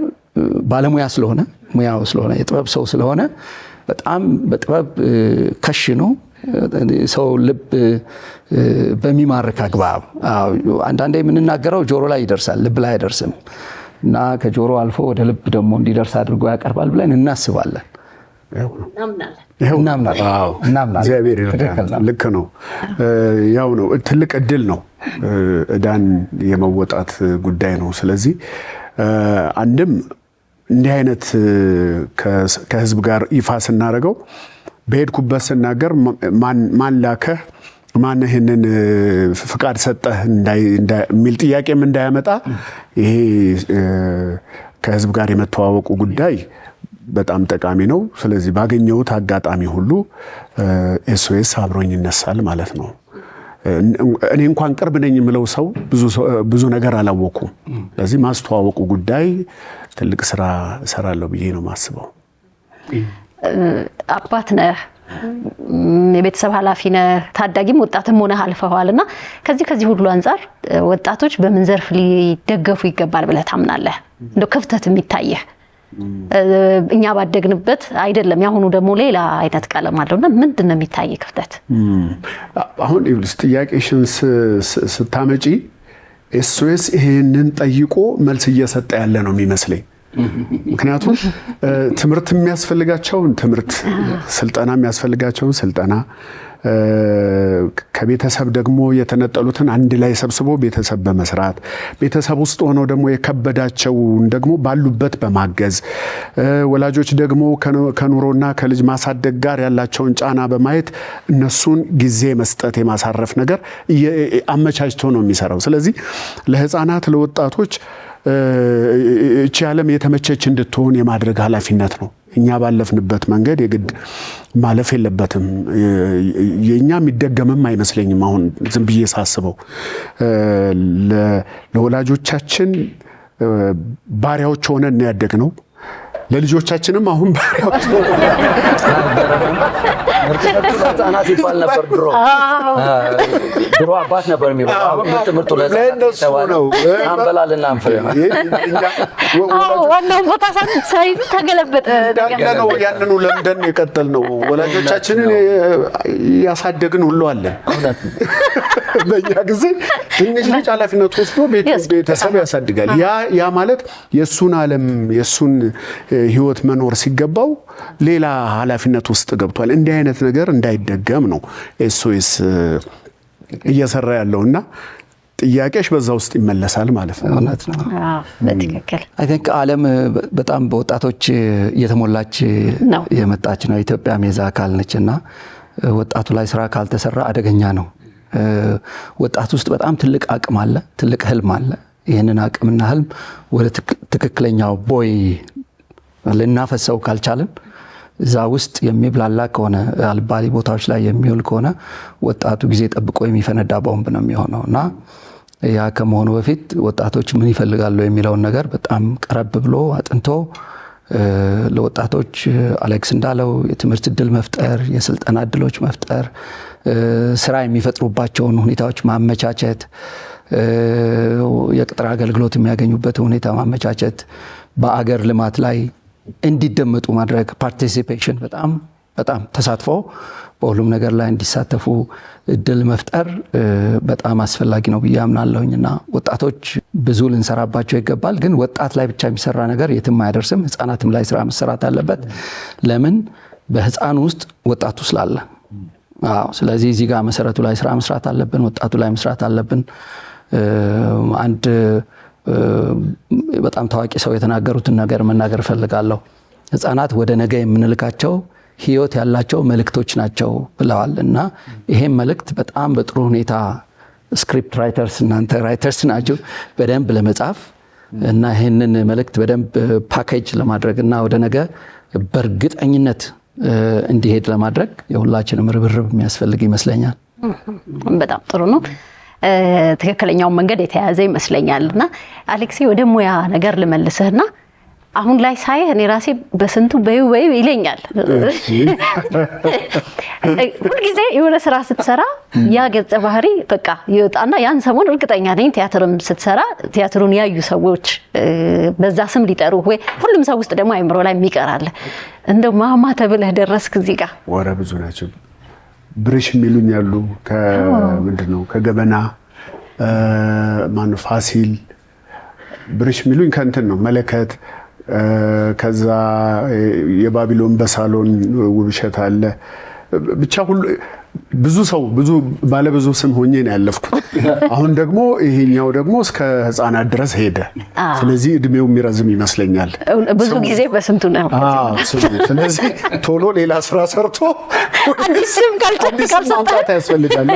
ባለሙያ ስለሆነ ሙያው ስለሆነ የጥበብ ሰው ስለሆነ በጣም በጥበብ ከሽኖ ሰው ልብ በሚማርክ አግባብ አንዳንዴ የምንናገረው ጆሮ ላይ ይደርሳል፣ ልብ ላይ አይደርስም እና ከጆሮ አልፎ ወደ ልብ ደግሞ እንዲደርስ አድርጎ ያቀርባል ብለን እናስባለን። እግዚአብሔር ይርዳል። ልክ ነው። ያው ነው፣ ትልቅ እድል ነው። ዕዳን የመወጣት ጉዳይ ነው። ስለዚህ አንድም እንዲህ አይነት ከህዝብ ጋር ይፋ ስናደርገው በሄድኩበት ስናገር ማን ላከህ፣ ማን ይህንን ፍቃድ ሰጠህ የሚል ጥያቄም እንዳያመጣ ይሄ ከህዝብ ጋር የመተዋወቁ ጉዳይ በጣም ጠቃሚ ነው። ስለዚህ ባገኘሁት አጋጣሚ ሁሉ ኤስኦኤስ አብሮኝ ይነሳል ማለት ነው። እኔ እንኳን ቅርብ ነኝ የምለው ሰው ብዙ ነገር አላወኩም። ስለዚህ ማስተዋወቁ ጉዳይ ትልቅ ስራ እሰራለሁ ብዬ ነው የማስበው። አባት ነህ፣ የቤተሰብ ኃላፊ ነህ፣ ታዳጊም ወጣትም ሆነህ አልፈዋል እና ከዚህ ሁሉ አንጻር ወጣቶች በምን ዘርፍ ሊደገፉ ይገባል ብለህ ታምናለህ? እንደው ክፍተት የሚታየህ እኛ ባደግንበት አይደለም፣ ያሁኑ ደግሞ ሌላ አይነት ቀለም አለውና ምንድነው የሚታይ ክፍተት? አሁን ይኸውልሽ ጥያቄሽን ስታመጪ ኤስኦኤስ ይሄንን ጠይቆ መልስ እየሰጠ ያለ ነው የሚመስለኝ። ምክንያቱም ትምህርት የሚያስፈልጋቸውን ትምህርት፣ ስልጠና የሚያስፈልጋቸውን ስልጠና፣ ከቤተሰብ ደግሞ የተነጠሉትን አንድ ላይ ሰብስቦ ቤተሰብ በመስራት ቤተሰብ ውስጥ ሆነው ደግሞ የከበዳቸውን ደግሞ ባሉበት በማገዝ ወላጆች ደግሞ ከኑሮና ከልጅ ማሳደግ ጋር ያላቸውን ጫና በማየት እነሱን ጊዜ መስጠት የማሳረፍ ነገር አመቻችቶ ነው የሚሰራው። ስለዚህ ለህፃናት ለወጣቶች እቺ ዓለም የተመቸች እንድትሆን የማድረግ ኃላፊነት ነው። እኛ ባለፍንበት መንገድ የግድ ማለፍ የለበትም። የኛ የሚደገምም አይመስለኝም። አሁን ዝም ብዬ ሳስበው ለወላጆቻችን ባሪያዎች ሆነን ያደግነው፣ ለልጆቻችንም አሁን ባሪያዎች ህፃናት ይባል ነበር ድሮ አባት ነበር የሚባለው። ምርጥ ለእነሱ ነው አንበላልና አንፈሬ ዋናው ቦታ ሳይዝ ተገለበጠ ነው። ያንኑ ለምደን የቀጠል ነው። ወላጆቻችንን ያሳደግን ሁሉ አለን። በእኛ ጊዜ ትንሽ ልጅ ኃላፊነት ወስዶ ቤተሰብ ያሳድጋል። ያ ማለት የእሱን ዓለም የእሱን ህይወት መኖር ሲገባው ሌላ ኃላፊነት ውስጥ ገብቷል። እንዲህ አይነት ነገር እንዳይደገም ነው ኤስኦኤስ እየሰራ ያለውና ጥያቄሽ በዛ ውስጥ ይመለሳል ማለት ነው። እውነት ነው። በትክክል አይ ቲንክ ዓለም በጣም በወጣቶች እየተሞላች የመጣች ነው። ኢትዮጵያ የዛ አካል ነችና ወጣቱ ላይ ስራ ካልተሰራ አደገኛ ነው። ወጣት ውስጥ በጣም ትልቅ አቅም አለ፣ ትልቅ ህልም አለ። ይህንን አቅምና ህልም ወደ ትክክለኛው ቦይ ልናፈሰው ካልቻለን እዛ ውስጥ የሚብላላ ከሆነ አልባሌ ቦታዎች ላይ የሚውል ከሆነ ወጣቱ ጊዜ ጠብቆ የሚፈነዳ ቦምብ ነው የሚሆነው እና ያ ከመሆኑ በፊት ወጣቶች ምን ይፈልጋሉ የሚለውን ነገር በጣም ቀረብ ብሎ አጥንቶ ለወጣቶች አሌክስ እንዳለው የትምህርት እድል መፍጠር፣ የስልጠና እድሎች መፍጠር፣ ስራ የሚፈጥሩባቸውን ሁኔታዎች ማመቻቸት፣ የቅጥር አገልግሎት የሚያገኙበት ሁኔታ ማመቻቸት፣ በአገር ልማት ላይ እንዲደመጡ ማድረግ፣ ፓርቲሲፔሽን በጣም ተሳትፎ በሁሉም ነገር ላይ እንዲሳተፉ እድል መፍጠር በጣም አስፈላጊ ነው ብዬ አምናለሁኝና ወጣቶች ብዙ ልንሰራባቸው ይገባል። ግን ወጣት ላይ ብቻ የሚሰራ ነገር የትም አያደርስም። ህፃናትም ላይ ስራ መሰራት አለበት። ለምን? በህፃኑ ውስጥ ወጣቱ ስላለ። ስለዚህ እዚህ ጋር መሰረቱ ላይ ስራ መስራት አለብን። ወጣቱ ላይ መስራት አለብን። አንድ በጣም ታዋቂ ሰው የተናገሩትን ነገር መናገር እፈልጋለሁ። ህፃናት ወደ ነገ የምንልካቸው ህይወት ያላቸው መልእክቶች ናቸው ብለዋል እና ይሄም መልእክት በጣም በጥሩ ሁኔታ ስክሪፕት ራይተርስ እናንተ ራይተርስ ናቸው በደንብ ለመጻፍ እና ይሄንን መልእክት በደንብ ፓኬጅ ለማድረግ እና ወደ ነገ በእርግጠኝነት እንዲሄድ ለማድረግ የሁላችንም ርብርብ የሚያስፈልግ ይመስለኛል። በጣም ጥሩ ነው። ትክክለኛው መንገድ የተያዘ ይመስለኛልና አሌክሴ ወደ ሙያ ነገር ልመልስህና አሁን ላይ ሳይህ እኔ ራሴ በስንቱ በይው ይለኛል። ሁልጊዜ የሆነ ስራ ስትሰራ ያ ገጸ ባህሪ በቃ ይወጣና ያን ሰሞን እርግጠኛ ነኝ ቲያትርም ስትሰራ ቲያትሩን ያዩ ሰዎች በዛ ስም ሊጠሩ ወይ ሁሉም ሰው ውስጥ ደግሞ አይምሮ ላይ የሚቀራል እንደው ማማ ተብለህ ደረስክ እዚህ ጋር። ወረ ብዙ ናቸው ብርሽ የሚሉኝ ያሉ ከምንድነው ከገበና ማን ፋሲል ብርሽ የሚሉኝ ከእንትን ነው መለከት ከዛ የባቢሎን በሳሎን ውብሸት አለ ብቻ ሁሉ ብዙ ሰው ብዙ ባለ ብዙ ስም ሆኜ ነው ያለፍኩት። አሁን ደግሞ ይሄኛው ደግሞ እስከ ህፃናት ድረስ ሄደ። ስለዚህ እድሜው የሚረዝም ይመስለኛል። ብዙ ጊዜ በስንቱ ነው። ስለዚህ ቶሎ ሌላ ስራ ሰርቶ ስም ማምጣት ያስፈልጋል።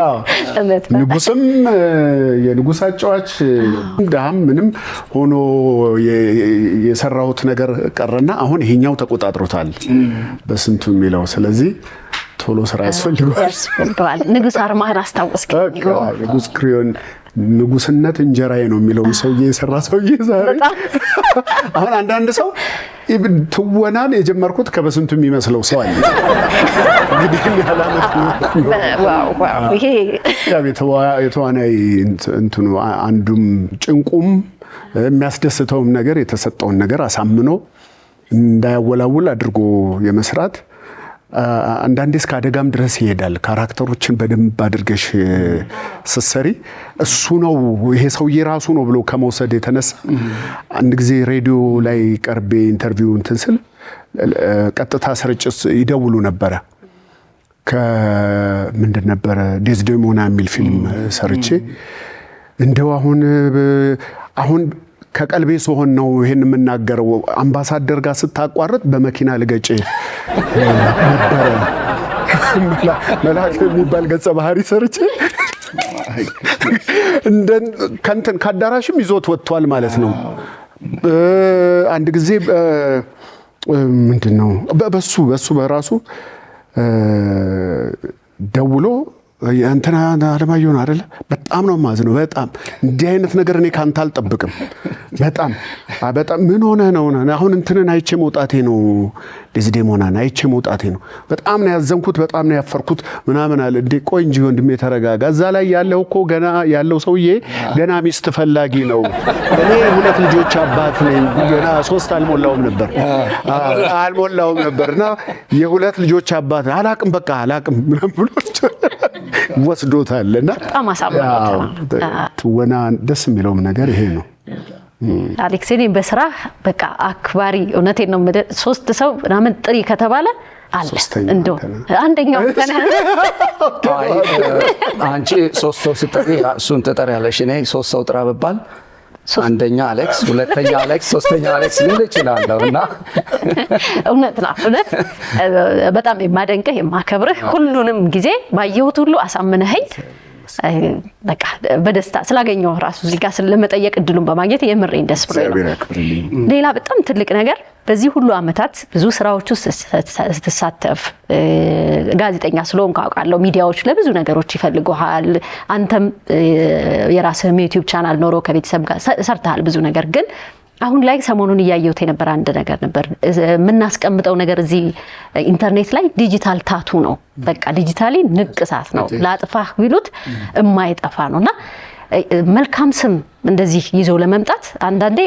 ንጉስም የንጉስ አጫዋች ዳም ምንም ሆኖ የሰራሁት ነገር ቀረና አሁን ይሄኛው ተቆጣጥሮታል በስንቱ የሚለው። ስለዚህ ቶሎ ስራ ያስፈልጋል። ንጉስ አርማህን አስታወስከኝ። ንጉስ ክሪዮን ንጉስነት እንጀራዬ ነው የሚለው ሰውዬ የሰራ ሰውዬ ዛሬ አሁን አንዳንድ ሰው ትወናን የጀመርኩት ከበስንቱ የሚመስለው ሰው አለ። እንግዲህ ይሄ የተዋናይ እንትኑ አንዱም ጭንቁም የሚያስደስተውም ነገር የተሰጠውን ነገር አሳምኖ እንዳያወላውል አድርጎ የመስራት አንዳንዴ እስከ አደጋም ድረስ ይሄዳል። ካራክተሮችን በደንብ አድርገሽ ስትሰሪ እሱ ነው ይሄ ሰውዬ ራሱ ነው ብሎ ከመውሰድ የተነሳ አንድ ጊዜ ሬዲዮ ላይ ቀርቤ ኢንተርቪው እንትን ስል ቀጥታ ስርጭት ይደውሉ ነበረ። ከምንድን ነበረ ዴዝዴሞና የሚል ፊልም ሰርቼ እንደው አሁን ከቀልቤ ስሆን ነው ይሄን የምናገረው። አምባሳደር ጋር ስታቋርጥ በመኪና ልገጭ ነበረ መልአክ የሚባል ገጸ ባህሪ ሰርቼ ከንትን ከአዳራሽም ይዞት ወጥቷል ማለት ነው። አንድ ጊዜ ምንድን ነው በሱ በራሱ ደውሎ አንተና አለማየሁ ነው አይደለ? በጣም ነው ማዝነው። በጣም እንዲህ አይነት ነገር እኔ ካንተ አልጠብቅም። በጣም ምን ሆነ ነው አሁን እንትንን አይቼ መውጣቴ ነው ዴዝዴሞናን አይቼ መውጣቴ ነው። በጣም ነው ያዘንኩት፣ በጣም ነው ያፈርኩት ምናምን አለ። እንዴ ቆይ እንጂ ወንድሜ ተረጋጋ። እዛ ላይ ያለው እኮ ገና ያለው ሰውዬ ገና ሚስት ፈላጊ ነው። እኔ 2 ልጆች አባት ነኝ። ገና 3 አልሞላውም ነበርና የ2 ልጆች አባት አላቅም በቃ አላቅም ምናምን ብሎ ወስዶታልና በጣም አሳምሮት ትወና ደስ የሚለውም ነገር ይሄ ነው። አሌክስ እኔ በስራ በቃ አክባሪ እውነቴን ነው። 3 ሰው ምናምን ጥሪ ከተባለ አለ እንደው አንደኛው አንቺ 3 ሰው ስትጠሪ እሱን ትጠሪያለሽ። እኔ 3 ሰው ጥራ ብባል አንደኛ አሌክስ፣ ሁለተኛ አሌክስ፣ ሶስተኛ አሌክስ ልል እችላለሁ። እና እውነት በጣም የማደንቅህ የማከብርህ ሁሉንም ጊዜ ባየሁት ሁሉ አሳምነኸኝ በቃ በደስታ ስላገኘው ራሱ እዚህ ጋር ስለመጠየቅ እድሉን በማግኘት የምሬን ደስ ብሎኝ ነው። ሌላ በጣም ትልቅ ነገር በዚህ ሁሉ አመታት ብዙ ስራዎች ውስጥ ስትሳተፍ ጋዜጠኛ ስለሆንክ አውቃለሁ። ሚዲያዎች ለብዙ ነገሮች ይፈልጉሃል። አንተም የራስህ ዩቲዩብ ቻናል ኖሮ ከቤተሰብ ጋር ሰርተሃል ብዙ ነገር። ግን አሁን ላይ ሰሞኑን እያየሁት የነበረ አንድ ነገር ነበር። የምናስቀምጠው ነገር እዚህ ኢንተርኔት ላይ ዲጂታል ታቱ ነው። በቃ ዲጂታሊ ንቅሳት ነው። ላጥፋህ ቢሉት የማይጠፋ ነውና መልካም ስም እንደዚህ ይዞ ለመምጣት አንዳንዴ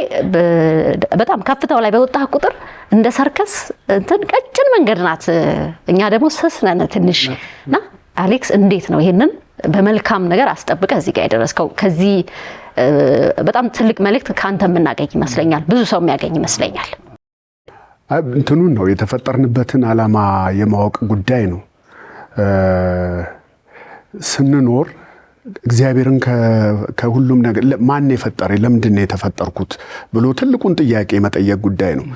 በጣም ከፍታው ላይ በወጣህ ቁጥር እንደ ሰርከስ እንትን ቀጭን መንገድ ናት። እኛ ደግሞ ስስ ነን ትንሽና አሌክስ እንዴት ነው ይሄንን በመልካም ነገር አስጠብቀ እዚህ ጋር ያደረስከው? ከዚህ በጣም ትልቅ መልእክት ካንተ የምናገኝ ይመስለኛል። ብዙ ሰው የሚያገኝ ይመስለኛል። እንትኑን ነው የተፈጠርንበትን ዓላማ የማወቅ ጉዳይ ነው። ስንኖር እግዚአብሔርን ከሁሉም ነገር ማን የፈጠረኝ ለምንድን ነው የተፈጠርኩት ብሎ ትልቁን ጥያቄ መጠየቅ ጉዳይ ነው።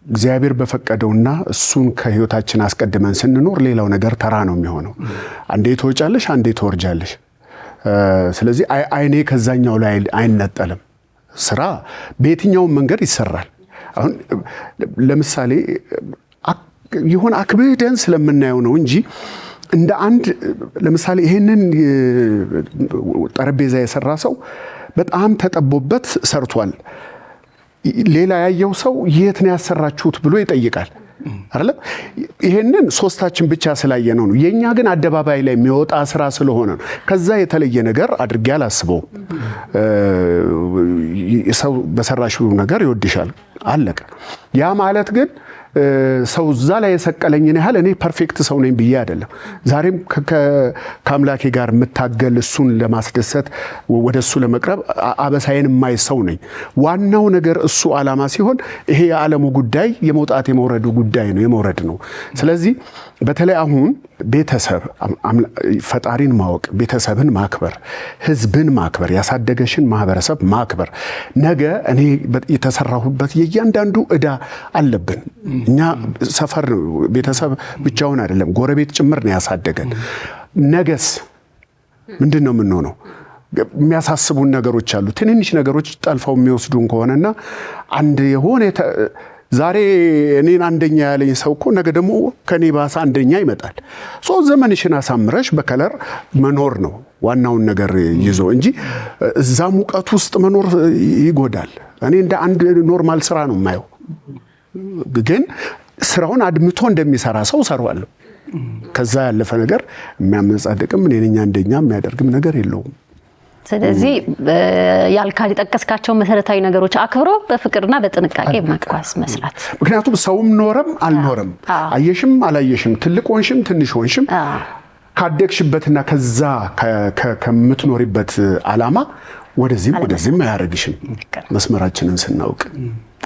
እግዚአብሔር በፈቀደውና እሱን ከህይወታችን አስቀድመን ስንኖር ሌላው ነገር ተራ ነው የሚሆነው። አንዴ ትወጫለሽ፣ አንዴ ትወርጃለሽ። ስለዚህ አይኔ ከዛኛው ላይ አይነጠልም። ስራ በየትኛውም መንገድ ይሰራል። አሁን ለምሳሌ ይሁን አክብደን ስለምናየው ነው እንጂ እንደ አንድ ለምሳሌ ይሄንን ጠረጴዛ የሰራ ሰው በጣም ተጠቦበት ሰርቷል። ሌላ ያየው ሰው የት ነው ያሰራችሁት ብሎ ይጠይቃል አይደል? ይሄንን ሶስታችን ብቻ ስላየነው ነው። የኛ ግን አደባባይ ላይ የሚወጣ ስራ ስለሆነ ነው። ከዛ የተለየ ነገር አድርጌ አላስበው። ሰው በሰራሽው ነገር ይወድሻል፣ አለቀ። ያ ማለት ግን ሰው እዛ ላይ የሰቀለኝን ያህል እኔ ፐርፌክት ሰው ነኝ ብዬ አይደለም። ዛሬም ከአምላኬ ጋር የምታገል እሱን ለማስደሰት ወደ እሱ ለመቅረብ አበሳዬን የማይ ሰው ነኝ። ዋናው ነገር እሱ ዓላማ ሲሆን ይሄ የዓለሙ ጉዳይ የመውጣት የመውረዱ ጉዳይ ነው፣ የመውረድ ነው። ስለዚህ በተለይ አሁን ቤተሰብ ፈጣሪን ማወቅ፣ ቤተሰብን ማክበር፣ ህዝብን ማክበር፣ ያሳደገሽን ማህበረሰብ ማክበር። ነገ እኔ የተሰራሁበት የእያንዳንዱ ዕዳ አለብን። እኛ ሰፈር ነው፣ ቤተሰብ ብቻውን አይደለም፣ ጎረቤት ጭምር ነው ያሳደገን። ነገስ ምንድን ነው የምንሆነው? የሚያሳስቡን ነገሮች አሉ። ትንንሽ ነገሮች ጠልፈው የሚወስዱን ከሆነና አንድ የሆነ ዛሬ እኔን አንደኛ ያለኝ ሰው እኮ ነገ ደግሞ ከኔ ባሰ አንደኛ ይመጣል። ዘመንሽን አሳምረሽ በከለር መኖር ነው ዋናውን ነገር ይዞ እንጂ እዛ ሙቀት ውስጥ መኖር ይጎዳል። እኔ እንደ አንድ ኖርማል ስራ ነው የማየው። ግን ስራውን አድምቶ እንደሚሰራ ሰው ሰራዋለሁ። ከዛ ያለፈ ነገር የሚያመጻድቅም እኔ ነኝ አንደኛ የሚያደርግም ነገር የለውም። ስለዚህ ያልካል የጠቀስካቸው መሰረታዊ ነገሮች አክብሮ በፍቅርና በጥንቃቄ መጓዝ መስራት። ምክንያቱም ሰውም ኖረም አልኖረም፣ አየሽም አላየሽም፣ ትልቅ ሆንሽም ትንሽ ሆንሽም ካደግሽበትና ከዛ ከምትኖሪበት ዓላማ ወደዚህም አያረግሽም መስመራችንን ስናውቅ።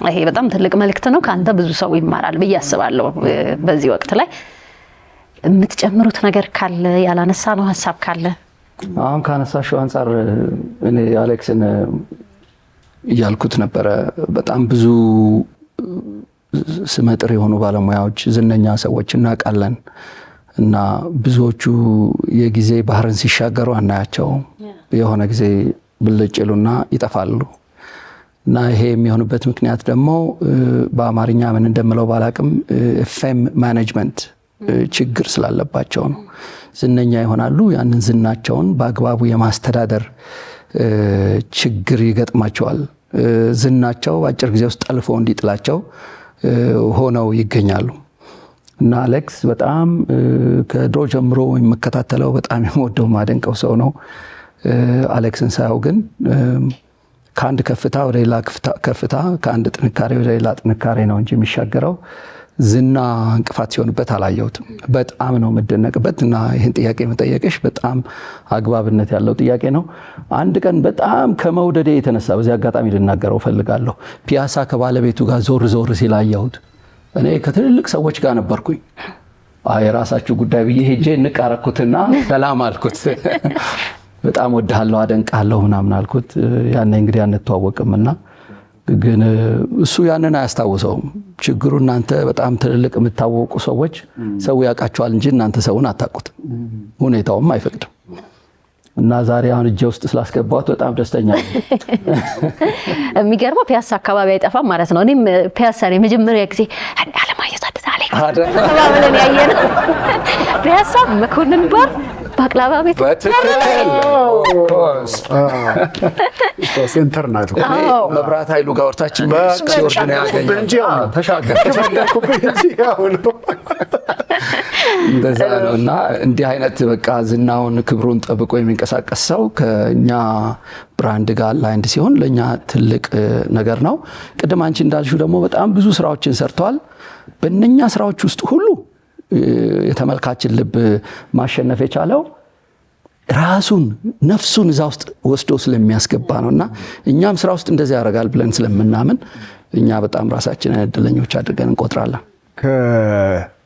ይሄ በጣም ትልቅ መልእክት ነው። ካንተ ብዙ ሰው ይማራል ብዬ አስባለሁ። በዚህ ወቅት ላይ የምትጨምሩት ነገር ካለ፣ ያላነሳ ነው ሀሳብ ካለ? አሁን ካነሳሽው አንፃር እኔ አሌክስን እያልኩት ነበረ። በጣም ብዙ ስመጥር የሆኑ ባለሙያዎች፣ ዝነኛ ሰዎች እናውቃለን እና ብዙዎቹ የጊዜ ባህርን ሲሻገሩ አናያቸው። የሆነ ጊዜ ብልጭ ይሉና ይጠፋሉ። እና ይሄ የሚሆንበት ምክንያት ደግሞ በአማርኛ ምን እንደምለው ባላቅም ፌም ማኔጅመንት ችግር ስላለባቸው ነው። ዝነኛ ይሆናሉ። ያንን ዝናቸውን በአግባቡ የማስተዳደር ችግር ይገጥማቸዋል። ዝናቸው በአጭር ጊዜ ውስጥ ጠልፎ እንዲጥላቸው ሆነው ይገኛሉ። እና አሌክስ በጣም ከድሮ ጀምሮ የምከታተለው በጣም የምወደው ማደንቀው ሰው ነው። አሌክስን ሳየው ግን ከአንድ ከፍታ ወደ ሌላ ከፍታ፣ ከአንድ ጥንካሬ ወደ ሌላ ጥንካሬ ነው እንጂ የሚሻገረው ዝና እንቅፋት ሲሆንበት አላየሁትም። በጣም ነው የምደነቅበት እና ይህን ጥያቄ መጠየቅሽ በጣም አግባብነት ያለው ጥያቄ ነው። አንድ ቀን በጣም ከመውደዴ የተነሳ በዚህ አጋጣሚ ልናገረው ፈልጋለሁ። ፒያሳ ከባለቤቱ ጋር ዞር ዞር ሲል አየሁት። እኔ ከትልልቅ ሰዎች ጋር ነበርኩኝ። የራሳችሁ ጉዳይ ብዬ ሄጄ እንቃረኩትና ሰላም አልኩት። በጣም ወድሃለሁ፣ አደንቃለሁ ምናምን አልኩት። ያኔ እንግዲህ አንተዋወቅምና ግን እሱ ያንን አያስታውሰውም። ችግሩ እናንተ በጣም ትልልቅ የምታወቁ ሰዎች ሰው ያውቃቸዋል እንጂ እናንተ ሰውን አታውቁትም፣ ሁኔታውም አይፈቅድም። እና ዛሬ አሁን እጄ ውስጥ ስላስገባሁት በጣም ደስተኛ ነኝ። የሚገርመው ፒያሳ አካባቢ አይጠፋም ማለት ነው። እኔም ፒያሳ ላይ መጀመሪያ ጊዜ አለማየሁ ታደሰ አሌክስ ተባብለን ያየነው ፒያሳ መኮንን ባር ባቅላባ ቤት ሴንተር ናት። መብራት ኃይሉ ጋር ወርታችን ሲወርድ ነው ያገኘው። እንደዛ ነው። እና እንዲህ አይነት በቃ ዝናውን ክብሩን ጠብቆ የሚንቀሳቀስ ሰው ከኛ ብራንድ ጋር ላይንድ ሲሆን ለኛ ትልቅ ነገር ነው። ቅድም አንቺ እንዳልሽው ደግሞ በጣም ብዙ ስራዎችን ሰርተዋል። በእነኛ ስራዎች ውስጥ ሁሉ የተመልካችን ልብ ማሸነፍ የቻለው ራሱን ነፍሱን እዛ ውስጥ ወስዶ ስለሚያስገባ ነውና እኛም ስራ ውስጥ እንደዚህ ያደርጋል ብለን ስለምናምን እኛ በጣም ራሳችንን እድለኞች አድርገን እንቆጥራለን።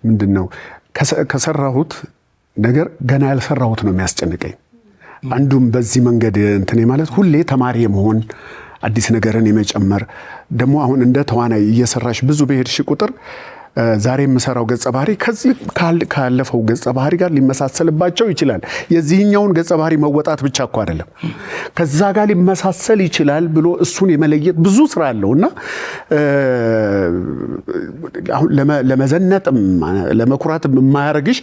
ምንድነው ከሰራሁት ነገር ገና ያልሰራሁት ነው የሚያስጨንቀኝ። አንዱም በዚህ መንገድ እንትን ማለት ሁሌ ተማሪ መሆን አዲስ ነገርን የመጨመር ደግሞ አሁን እንደ ተዋናይ እየሰራሽ ብዙ በሄድሽ ቁጥር ዛሬ የምሰራው ገጸ ባህሪ ከዚህ ካለፈው ገጸ ባህሪ ጋር ሊመሳሰልባቸው ይችላል። የዚህኛውን ገጸ ባህሪ መወጣት ብቻ እኮ አይደለም ከዛ ጋር ሊመሳሰል ይችላል ብሎ እሱን የመለየት ብዙ ስራ አለውና አሁን ለመዘነጥም ለመኩራትም የማያረግሽ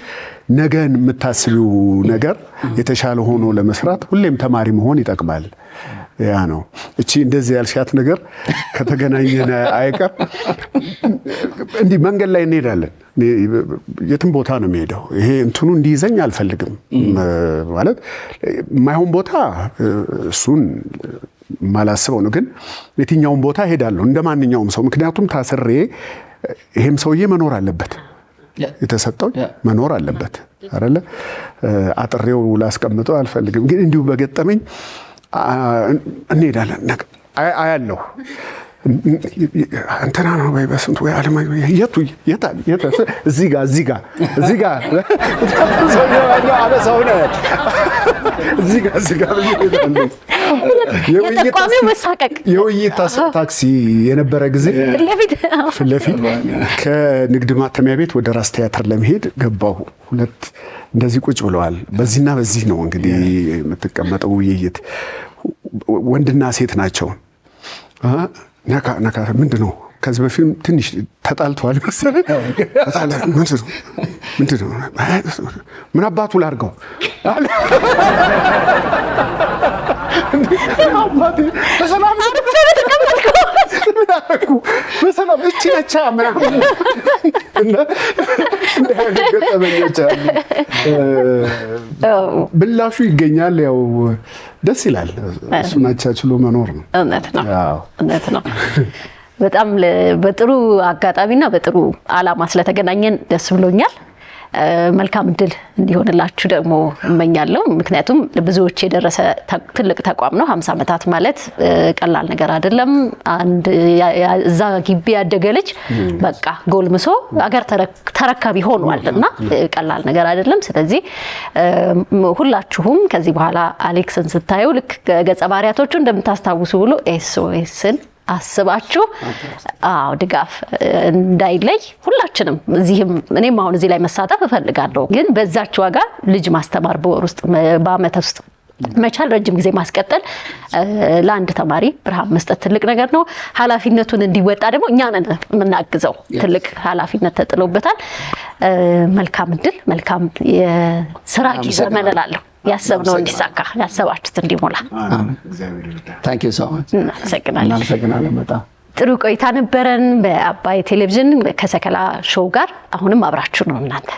ነገን የምታስቢው ነገር የተሻለ ሆኖ ለመስራት ሁሌም ተማሪ መሆን ይጠቅማል። ያ ነው እቺ እንደዚህ ያልሻት ነገር ከተገናኘን አይቀር እንዲህ መንገድ ላይ እንሄዳለን። የትም ቦታ ነው የሚሄደው። ይሄ እንትኑ እንዲይዘኝ አልፈልግም ማለት የማይሆን ቦታ እሱን ማላስበው ነው። ግን የትኛውን ቦታ ሄዳለሁ እንደማንኛውም ሰው። ምክንያቱም ታስሬ ይሄም ሰውዬ መኖር አለበት፣ የተሰጠው መኖር አለበት አይደለ? አጥሬው ላስቀምጠው አልፈልግም። ግን እንዲሁ በገጠመኝ እንሄዳለን። አያለሁ እንትና ነው ወይ በስንቱ ወይ አለማይ የቱ እዚህ ጋር እዚህ ጋር አበሳው ነው እዚህ ጋር የውይይት ታክሲ የነበረ ጊዜ ፊት ለፊት ከንግድ ማተሚያ ቤት ወደ ራስ ቲያትር ለመሄድ ገባሁ። ሁለት እንደዚህ ቁጭ ብለዋል። በዚህና በዚህ ነው እንግዲህ የምትቀመጠው ውይይት። ወንድና ሴት ናቸው። ነካ ምንድን ነው ከዚህ በፊት ትንሽ ተጣልተዋል መሰለኝ። ምንድን ነው ምን አባቱ ላድርገው በሰላም እቺ ነቻ ምናምን ብላሹ ይገኛል። ያው ደስ ይላል። እሱን አቻችሎ መኖር ነው። እውነት ነው። በጣም በጥሩ አጋጣሚና በጥሩ ዓላማ ስለተገናኘን ደስ ብሎኛል። መልካም እድል እንዲሆንላችሁ ደግሞ እመኛለሁ። ምክንያቱም ብዙዎች የደረሰ ትልቅ ተቋም ነው። 50 ዓመታት ማለት ቀላል ነገር አይደለም። አንድ እዛ ግቢ ያደገ ልጅ በቃ ጎልምሶ አገር ተረካቢ ሆኗልና ቀላል ነገር አይደለም። ስለዚህ ሁላችሁም ከዚህ በኋላ አሌክስን ስታዩ ልክ ገጸ ባህሪያቶቹ እንደምታስታውሱ ብሎ ኤስኦኤስን አስባችሁ ድጋፍ እንዳይለይ ሁላችንም እዚህም እኔም አሁን እዚህ ላይ መሳተፍ እፈልጋለሁ። ግን በዛች ዋጋ ልጅ ማስተማር በወር ውስጥ በአመት ውስጥ መቻል ረጅም ጊዜ ማስቀጠል ለአንድ ተማሪ ብርሃን መስጠት ትልቅ ነገር ነው። ኃላፊነቱን እንዲወጣ ደግሞ እኛ ነን የምናግዘው። ትልቅ ኃላፊነት ተጥሎበታል። መልካም እድል፣ መልካም የስራ ጊዜ እላለሁ። ያሰብነው እንዲሳካ ያሰባችሁት እንዲሞላ ታንክ ዩ ሶ ማች። እናመሰግናለን። በጣም ጥሩ ቆይታ ነበረን በአባይ ቴሌቪዥን ከሰከላ ሾው ጋር። አሁንም አብራችሁ ነው እናንተ